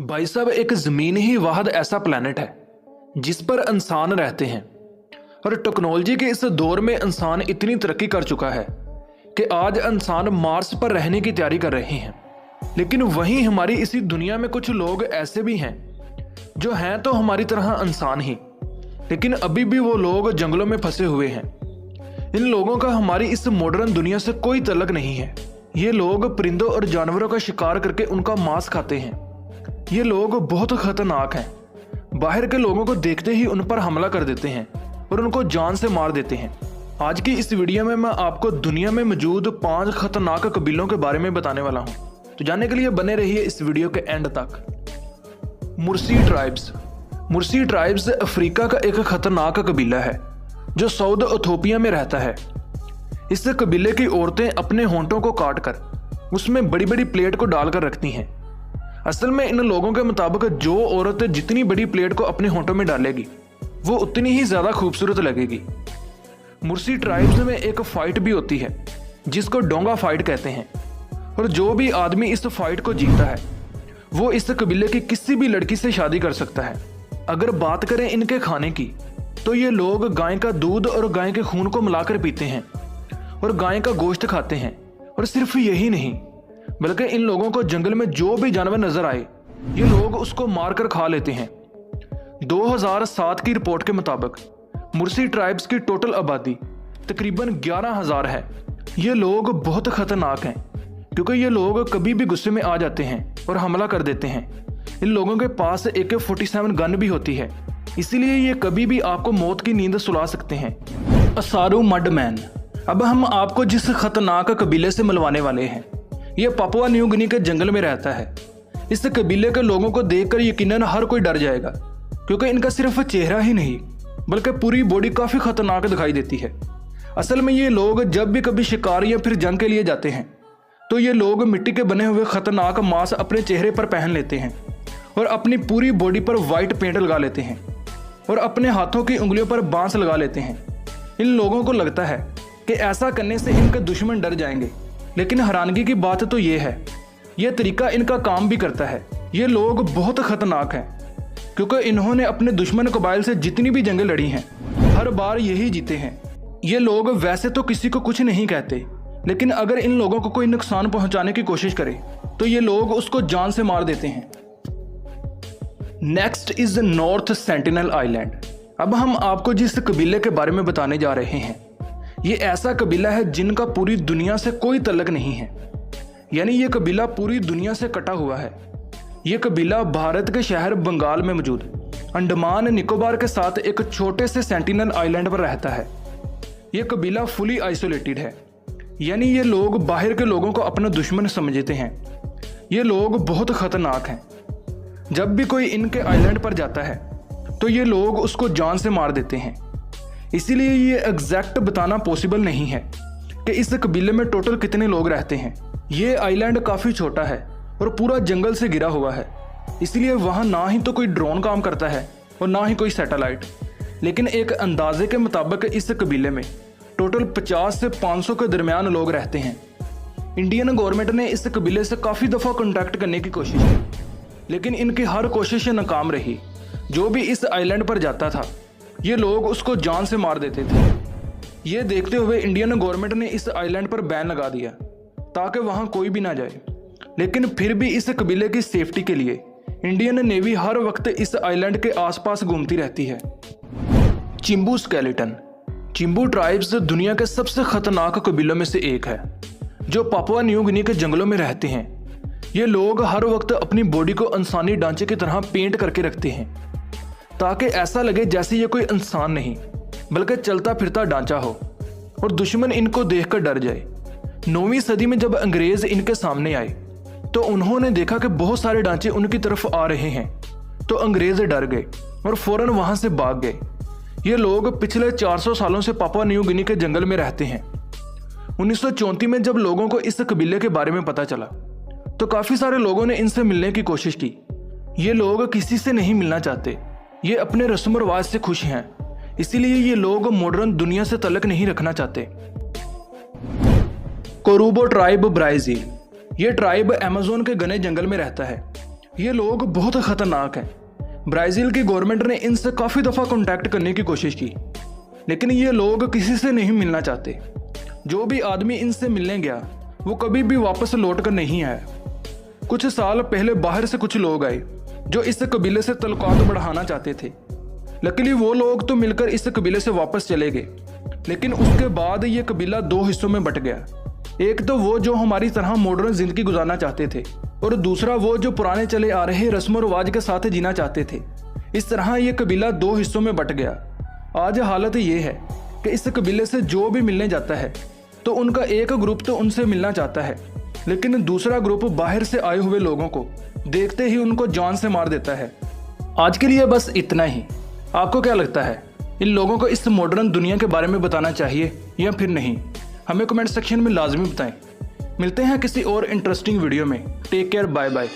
भाई साहब, एक ज़मीन ही वाहद ऐसा प्लैनेट है जिस पर इंसान रहते हैं। और टेक्नोलॉजी के इस दौर में इंसान इतनी तरक्की कर चुका है कि आज इंसान मार्स पर रहने की तैयारी कर रहे हैं। लेकिन वहीं हमारी इसी दुनिया में कुछ लोग ऐसे भी हैं जो हैं तो हमारी तरह इंसान ही, लेकिन अभी भी वो लोग जंगलों में फंसे हुए हैं। इन लोगों का हमारी इस मॉडर्न दुनिया से कोई तल्लुक नहीं है। ये लोग परिंदों और जानवरों का शिकार करके उनका मांस खाते हैं। ये लोग बहुत खतरनाक हैं। बाहर के लोगों को देखते ही उन पर हमला कर देते हैं और उनको जान से मार देते हैं। आज की इस वीडियो में मैं आपको दुनिया में मौजूद 5 खतरनाक कबीलों के बारे में बताने वाला हूं, तो जानने के लिए बने रहिए इस वीडियो के एंड तक। मुर्सी ट्राइब्स अफ्रीका का एक खतरनाक कबीला है जो साउथ इथोपिया में रहता है। इस कबीले की औरतें अपने होंठों को काटकर उसमें बड़ी बड़ी प्लेट को डालकर रखती हैं। असल में इन लोगों के मुताबिक जो औरत जितनी बड़ी प्लेट को अपने होंठों में डालेगी वो उतनी ही ज्यादा खूबसूरत लगेगी। मुर्सी ट्राइब्स में एक फाइट भी होती है जिसको डोंगा फाइट कहते हैं, और जो भी आदमी इस फाइट को जीतता है वो इस कबीले की किसी भी लड़की से शादी कर सकता है। अगर बात करें इनके खाने की, तो ये लोग गाय का दूध और गाय के खून को मिलाकर पीते हैं और गाय का गोश्त खाते हैं। और सिर्फ यही नहीं, बल्कि इन लोगों को जंगल में जो भी जानवर नजर आए ये लोग उसको मारकर खा लेते हैं। 2007 की रिपोर्ट के मुताबिक मुर्सी ट्राइब्स की टोटल आबादी तकरीबन 11,000 है। ये लोग बहुत खतरनाक हैं क्योंकि ये लोग कभी भी गुस्से में आ जाते हैं और हमला कर देते हैं। इन लोगों के पास AK-47 गन भी होती है, इसीलिए ये कभी भी आपको मौत की नींद सुला सकते हैं। असारू मडमैन। अब हम आपको जिस खतरनाक कबीले से मिलवाने वाले हैं, ये पापुआ न्यू गिनी के जंगल में रहता है। इस कबीले के लोगों को देखकर यकीनन हर कोई डर जाएगा, क्योंकि इनका सिर्फ चेहरा ही नहीं बल्कि पूरी बॉडी काफी खतरनाक दिखाई देती है। असल में ये लोग जब भी कभी शिकार या फिर जंग के लिए जाते हैं तो ये लोग मिट्टी के बने हुए खतरनाक मांस अपने चेहरे पर पहन लेते हैं और अपनी पूरी बॉडी पर वाइट पेंट लगा लेते हैं और अपने हाथों की उंगलियों पर बांस लगा लेते हैं। इन लोगों को लगता है कि ऐसा करने से इनके दुश्मन डर जाएंगे, लेकिन हैरानगी की बात तो ये है यह तरीका इनका काम भी करता है। ये लोग बहुत खतरनाक हैं क्योंकि इन्होंने अपने दुश्मन कबाइल से जितनी भी जंगें लड़ी हैं हर बार यही जीते हैं। ये लोग वैसे तो किसी को कुछ नहीं कहते, लेकिन अगर इन लोगों को कोई नुकसान पहुंचाने की कोशिश करे तो ये लोग उसको जान से मार देते हैं। Next is north sentinel island. अब हम आपको जिस कबीले के बारे में बताने जा रहे हैं ये ऐसा कबीला है जिनका पूरी दुनिया से कोई तल्लुक नहीं है, यानी ये कबीला पूरी दुनिया से कटा हुआ है। ये कबीला भारत के शहर बंगाल में मौजूद अंडमान निकोबार के साथ एक छोटे से सेंटिनल आइलैंड पर रहता है। ये कबीला फुली आइसोलेटेड है, यानी ये लोग बाहर के लोगों को अपना दुश्मन समझते हैं। ये लोग बहुत खतरनाक हैं। जब भी कोई इनके आइलैंड पर जाता है तो ये लोग उसको जान से मार देते हैं। इसीलिए ये एग्जैक्ट बताना पॉसिबल नहीं है कि इस कबीले में टोटल कितने लोग रहते हैं। ये आइलैंड काफ़ी छोटा है और पूरा जंगल से घिरा हुआ है, इसलिए वहाँ ना ही तो कोई ड्रोन काम करता है और ना ही कोई सैटेलाइट। लेकिन एक अंदाजे के मुताबिक इस कबीले में टोटल 50 से 500 के दरमियान लोग रहते हैं। इंडियन गवर्नमेंट ने इस कबीले से काफ़ी दफ़ा कॉन्टैक्ट करने की कोशिश की, लेकिन इनकी हर कोशिश नाकाम रही। जो भी इस आइलैंड पर जाता था ये लोग उसको जान से मार देते थे। ये देखते हुए इंडियन गवर्नमेंट ने इस आइलैंड पर बैन लगा दिया ताकि वहाँ कोई भी ना जाए। लेकिन फिर भी इस कबीले की सेफ्टी के लिए इंडियन नेवी हर वक्त इस आइलैंड के आसपास घूमती रहती है। चिंबू स्केलेटन। चिंबू ट्राइब्स दुनिया के सबसे खतरनाक कबीलों में से एक है जो पापुआ न्यू गिनी के जंगलों में रहते हैं। ये लोग हर वक्त अपनी बॉडी को इंसानी ढांचे की तरह पेंट करके रखते हैं ताकि ऐसा लगे जैसे ये कोई इंसान नहीं बल्कि चलता फिरता ढांचा हो और दुश्मन इनको देखकर डर जाए। 9वीं सदी में जब अंग्रेज इनके सामने आए तो उन्होंने देखा कि बहुत सारे ढांचे उनकी तरफ आ रहे हैं, तो अंग्रेज डर गए और फौरन वहां से भाग गए। ये लोग पिछले 400 सालों से पापुआ न्यू गिनी के जंगल में रहते हैं। 1934 में जब लोगों को इस कबीले के बारे में पता चला तो काफी सारे लोगों ने इनसे मिलने की कोशिश की। ये लोग किसी से नहीं मिलना चाहते, ये अपने रस्म रिवाज से खुश हैं, इसीलिए ये लोग मॉडर्न दुनिया से तल्लुक नहीं रखना चाहते। कोरुबो ट्राइब ब्राजील। ये ट्राइब अमेज़न के घने जंगल में रहता है। ये लोग बहुत ख़तरनाक हैं। ब्राज़ील की गवर्नमेंट ने इनसे काफ़ी दफ़ा कांटेक्ट करने की कोशिश की, लेकिन ये लोग किसी से नहीं मिलना चाहते। जो भी आदमी इनसे मिलने गया वो कभी भी वापस लौट कर नहीं आया। कुछ साल पहले बाहर से कुछ लोग आए जो इस कबीले से तल्लुकात बढ़ाना चाहते थे। लकीली वो लोग तो मिलकर इस कबीले से वापस चले गए, लेकिन उसके बाद ये कबीला दो हिस्सों में बट गया। एक तो वो जो हमारी तरह मॉडर्न जिंदगी गुजारना चाहते थे, और दूसरा वो जो पुराने चले आ रहे रस्म और रिवाज के साथ जीना चाहते थे। इस तरह ये कबीला दो हिस्सों में बट गया। आज हालत ये है कि इस कबीले से जो भी मिलने जाता है तो उनका एक ग्रुप तो उनसे मिलना चाहता है, लेकिन दूसरा ग्रुप बाहर से आए हुए लोगों को देखते ही उनको जान से मार देता है। आज के लिए बस इतना ही। आपको क्या लगता है, इन लोगों को इस मॉडर्न दुनिया के बारे में बताना चाहिए या फिर नहीं? हमें कमेंट सेक्शन में लाजमी बताएं। मिलते हैं किसी और इंटरेस्टिंग वीडियो में। Take care, bye bye.